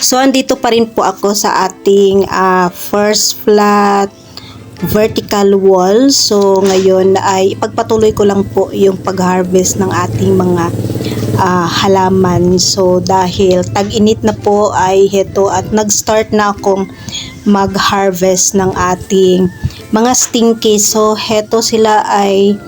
So, andito pa rin po ako sa ating first flat vertical wall. So, ngayon ay ipagpatuloy ko lang po yung pag-harvest ng ating mga halaman. So, dahil tag-init na po ay heto at nag-start na akong mag-harvest ng ating mga stinky. So, heto sila ay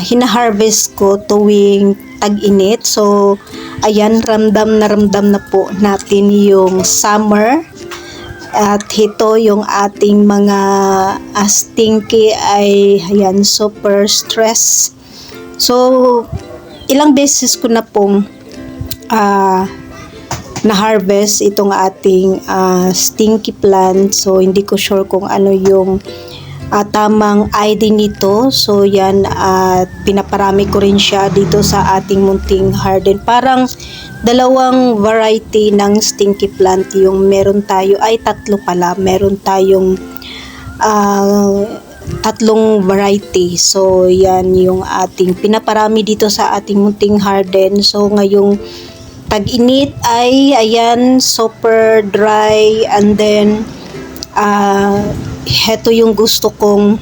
hina-harvest ko tuwing tag-init. So, ayan, ramdam na po natin yung summer. At ito yung ating mga stinky ay ayan, super stress. So, ilang beses ko na pong na-harvest itong ating stinky plant. So, hindi ko sure kung ano yung tamang ID nito. So, yan, pinaparami ko rin siya dito sa ating munting garden. Parang dalawang variety ng stinky plant yung meron tayo. Ay, tatlo pala. Meron tayong tatlong variety. So, yan yung ating pinaparami dito sa ating munting garden. So, ngayong tag-init ay, ayan, super dry. And then, heto yung gusto kong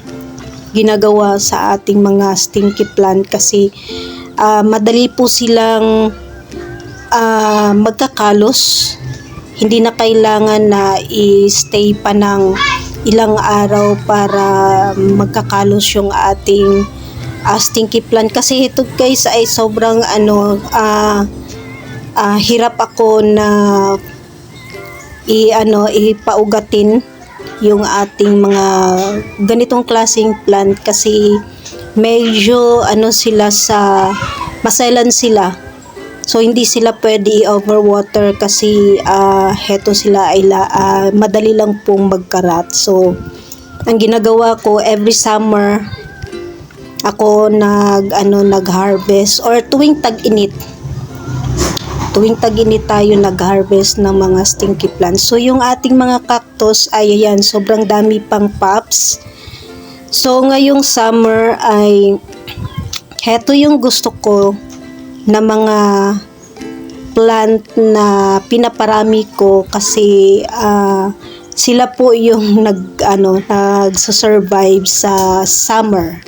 ginagawa sa ating mga stinky plant kasi madali po silang magkakalos. Hindi na kailangan na i-stay pa ng ilang araw para magkakalos yung ating stinky plant kasi ito guys ay sobrang hirap ako na ipaugatin yung ating mga ganitong klaseng plant kasi medyo sila sa maselan sila. So hindi sila pwede i-overwater kasi heto sila ay madali lang pong magkarat. So ang ginagawa ko every summer ako nag-harvest or tuwing tag-init tayo nag-harvest ng mga stinky plants. So, yung ating mga cactus ay ayan, sobrang dami pang pops. So, ngayong summer ay heto yung gusto ko na mga plant na pinaparami ko kasi sila po yung nagsusurvive sa summer.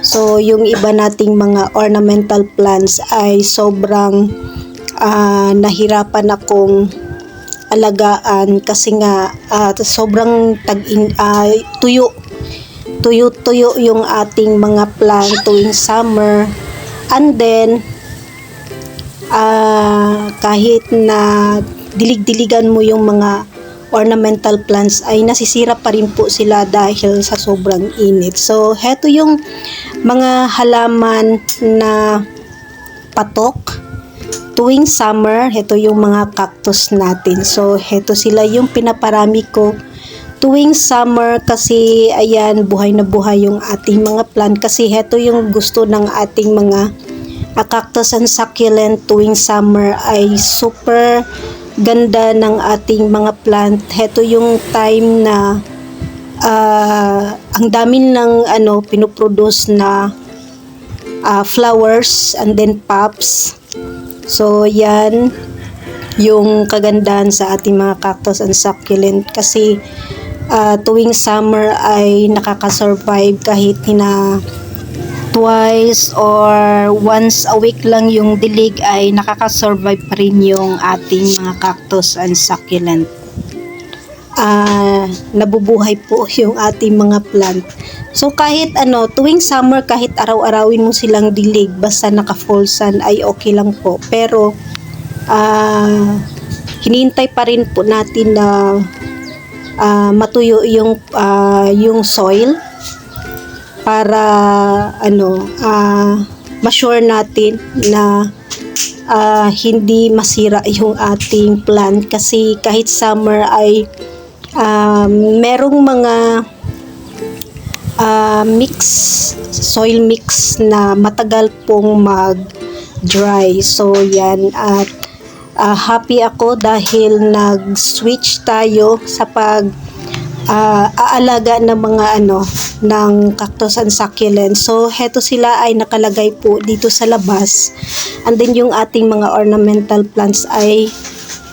So, yung iba nating mga ornamental plants ay sobrang nahirapan akong alagaan kasi nga sobrang tuyo yung ating mga plant tuwing summer. And then kahit na dilig-diligan mo yung mga ornamental plants ay nasisira pa rin po sila dahil sa sobrang init. So heto yung mga halaman na patok tuwing summer. Heto yung mga cactus natin. So, heto sila yung pinaparami ko tuwing summer kasi, ayan, buhay na buhay yung ating mga plant. Kasi heto yung gusto ng ating mga cactus and succulent tuwing summer ay super ganda ng ating mga plant. Heto yung time na ang dami ng pinoproduce na flowers and then pops. So, yan yung kagandahan sa ating mga cactus and succulent kasi tuwing summer ay nakaka-survive kahit twice or once a week lang yung dilig ay nakaka-survive pa rin yung ating mga cactus and succulent. Nabubuhay po yung ating mga plant. So kahit tuwing summer kahit araw-arawin mo silang dilig basta naka-full sun ay okay lang po. Pero hinihintay pa rin po natin na matuyo yung soil para ma-sure natin na hindi masira yung ating plant kasi kahit summer ay merong mga soil mix na matagal pong mag-dry. So, yan. At happy ako dahil nag-switch tayo sa aalaga ng mga ng cactus and succulent. So, heto sila ay nakalagay po dito sa labas. And then, yung ating mga ornamental plants ay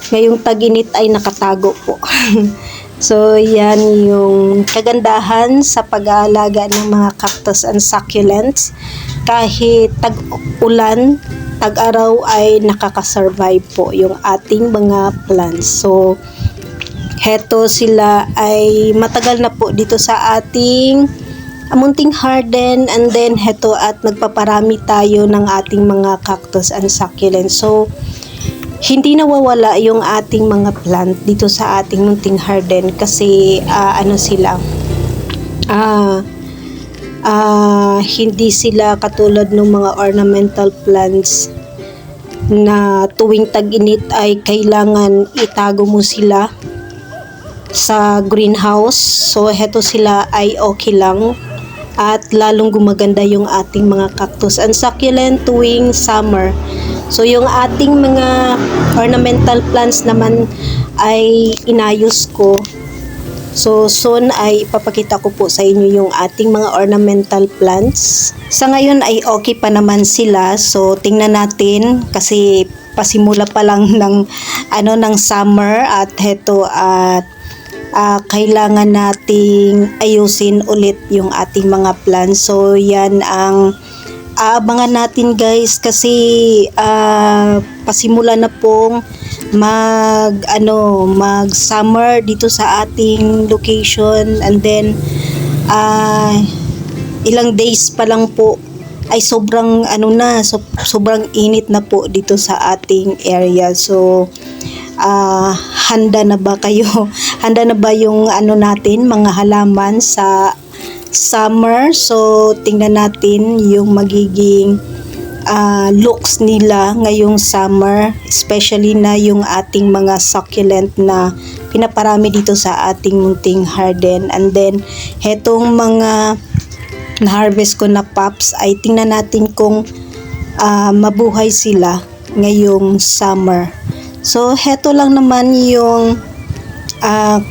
ngayong tag-init ay nakatago po. So, yan yung kagandahan sa pag-aalaga ng mga cactus and succulents. Kahit tag-ulan, tag-araw ay nakakasurvive po yung ating mga plants. So, heto sila ay matagal na po dito sa ating munting garden, and then heto at nagpaparami tayo ng ating mga cactus and succulents. So, hindi nawawala yung ating mga plant dito sa ating munting garden kasi hindi sila katulad ng mga ornamental plants na tuwing tag-init ay kailangan itago mo sila sa greenhouse. So heto sila ay okay lang at lalong gumaganda yung ating mga cactus and succulent tuwing summer. So yung ating mga ornamental plants naman ay inayos ko. So soon ay ipapakita ko po sa inyo yung ating mga ornamental plants. Sa ngayon ay okay pa naman sila. So tingnan natin kasi pasimula pa lang ng summer at heto at kailangan nating ayusin ulit yung ating mga plants. So yan ang aabangan natin guys kasi pasimula na pong mag summer dito sa ating location, and then ilang days pa lang po ay sobrang sobrang init na po dito sa ating area. So handa na ba kayo? Handa na ba yung natin mga halaman sa summer? So tingnan natin yung magiging looks nila ngayong summer, especially na yung ating mga succulent na pinaparami dito sa ating munting garden. And then hetong mga na-harvest ko na pops ay tingnan natin kung mabuhay sila ngayong summer. So heto lang naman yung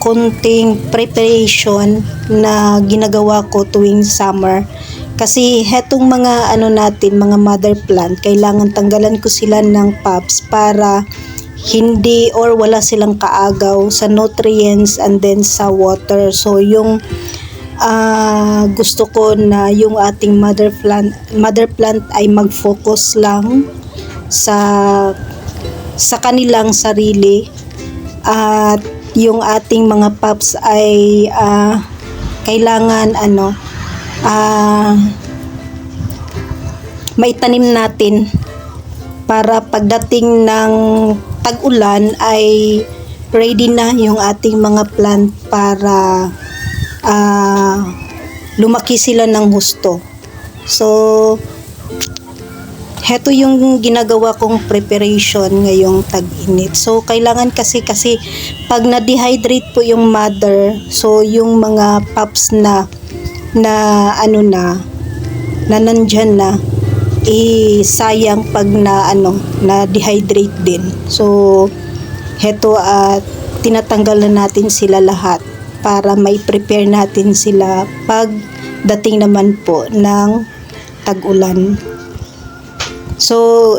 konting preparation na ginagawa ko tuwing summer. Kasi hetong mga mga mother plant, kailangan tanggalan ko sila ng pops para hindi or wala silang kaagaw sa nutrients and then sa water. So yung gusto ko na yung ating mother plant ay mag-focus lang sa kanilang sarili, at yung ating mga pups ay kailangan maitanim natin para pagdating ng tag-ulan ay ready na yung ating mga plant para lumaki sila ng husto. So heto yung ginagawa kong preparation ngayong tag-init. So kailangan kasi pag na-dehydrate po yung mother, so yung mga pups na nandyan na, sayang pag na-dehydrate din. So heto at tinatanggal na natin sila lahat para may prepare natin sila pag dating naman po ng tag-ulan. So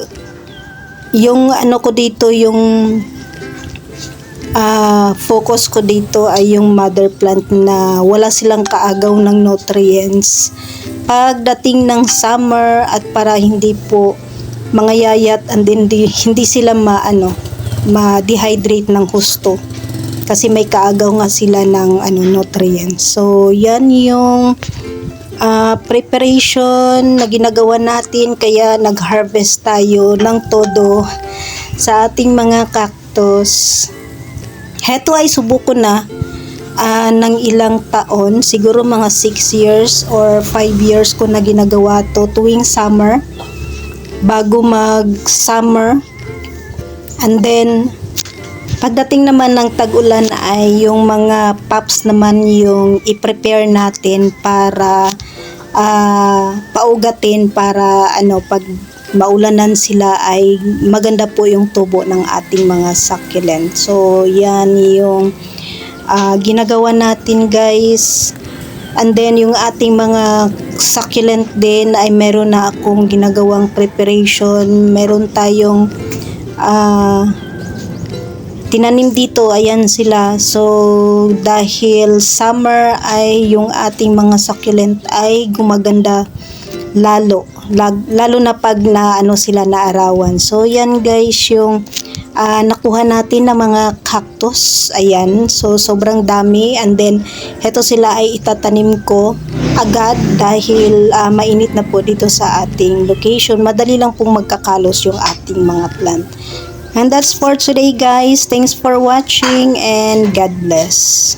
yung ko dito, yung focus ko dito ay yung mother plant na wala silang kaagaw ng nutrients pagdating ng summer, at para hindi po mangayayat and then hindi sila ma-dehydrate ng husto kasi may kaagaw nga sila ng nutrients. So yan yung preparation na ginagawa natin, kaya nag-harvest tayo ng todo sa ating mga cactus. Heto ay subuko na ng ilang taon, siguro mga 6 years or 5 years ko na ginagawa to tuwing summer bago mag-summer, and then pagdating naman ng tag-ulan ay yung mga pups naman yung i-prepare natin para paugatin para pag maulanan sila ay maganda po yung tubo ng ating mga succulent. So yan yung ginagawa natin guys. And then yung ating mga succulent din ay meron na akong ginagawang preparation. Meron tayong tinanim dito, ayan sila. So, dahil summer ay yung ating mga succulent ay gumaganda lalo na pag na ano sila naarawan. So, yan guys yung nakuha natin na mga cactus. Ayan. So, sobrang dami. And then, heto sila ay itatanim ko agad dahil mainit na po dito sa ating location. Madali lang pong magkakalos yung ating mga plant. And that's for today guys. Thanks for watching and God bless.